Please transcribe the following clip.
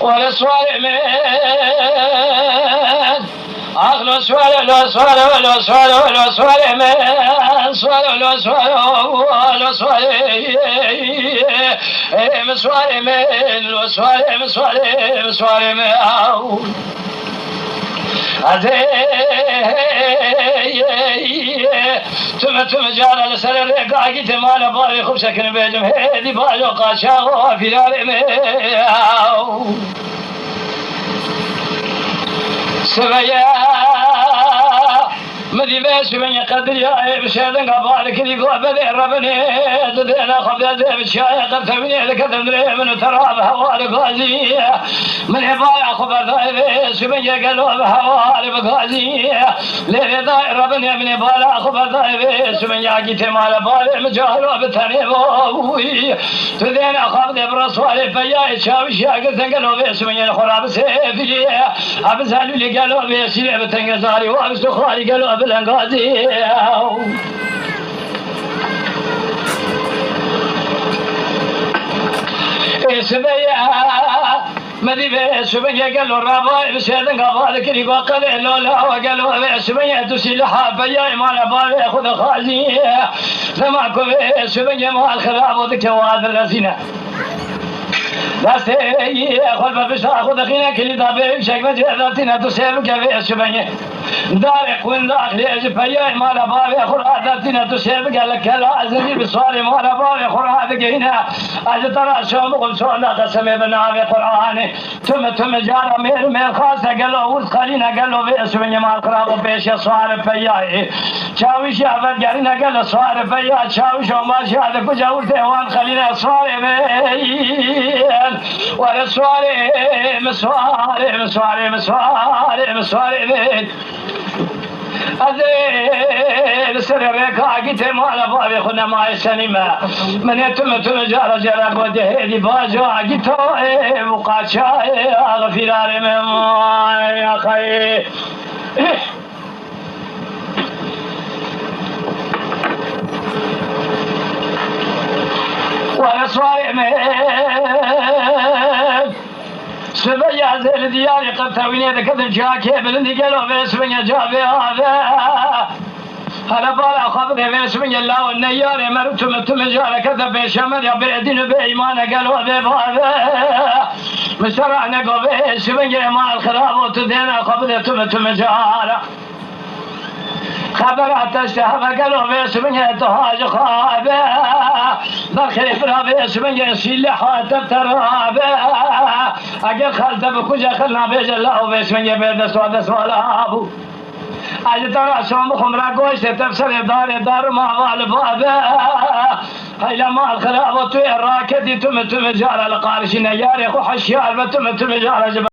ولا سوالي من أغلو سوالي لو سوالي ولو سوالي ولو سوالي من سوالي لو سوالي ولو سوالي مسوالي من لو سوالي مسوالي مسوالي من تم جانا لسر الرقاقي تمانا باري خوب سكن بيجم هيدي باجو قاشا وفي داري مياو سبيا مدي بيش من يقدر يا بشيدن قبالك اللي قبل ربني تدينا خبز بشاي قد ثمني لك تدري من تراب هوالك غازي من عباية خبر ذايبش من يقلوا بهوالك غازي ليه ذاي ربني من عباية خبر ذايبش من ياقي تمال بالي مجاهلوا بتنيبوي تدينا خبز برسوالي فياي شاوش ياقي تنقلوا بيش من ينخراب سيفي أبسالوا اللي قالوا بيش بتنقزاري وابسوا خالي قالوا بالانغازي سبيا مدي بسبيا قالوا الرابع بسيدن قبالك اللي باقل لولا وقالوا سبيا تسيلها بيا ما بالي خذ خالي لما كو سبيا ما الخراب ودك وهذا الذين بس خل بس أخذ خينا كل دابة شكل جذاتنا تسير كذا سبعين دارك وين داخل أجبايا ما لبابي أخذ عاداتنا تسير قال كلا أزني بسواري ما لبابي أخذ هذا جينا أجترى شو مقول شو لا قسم بنابي قرآن ثم جار مير خاصة قالوا وسخلينا قالوا في سبعين ما قرابة بيش سوار فيا شاويش أفضل قالنا قال سوار فيا شاويش وما شاهد كجاول تهوان خلينا سوار ولا سواري مسواري مسواري مسواري مسواري أزيل سريرك عقيت مال بابي خنا ما يسنما من يتم جار جرب وجهي باجو عقيت مقاشا غفير من يا خي ولا سواري سبيا زين دياري قد تاويني ذكر جاكي بلندي قالوا بسبيا جابي هذا هلا بالا خبر بسبيا الله والنيار مرتم جار كذا بشمل يا بيدين بإيمان قالوا بهذا مسرعنا قبل سبيا مع الخراب وتدينا خبر تم جار خبرات تشتهى قالوا بسبيا تهاج خابه بالخليف رابي سبيا سلاح تبترابه اگر خالت بکجا خلنا بیج الله و بسمنی بید سوال ابو اج ترى شام خمرا گوشت تفسر دار ما والبابه هيلا ما الخراب تو راكدي تم جار القارشين يا ريخ حشيار تم جار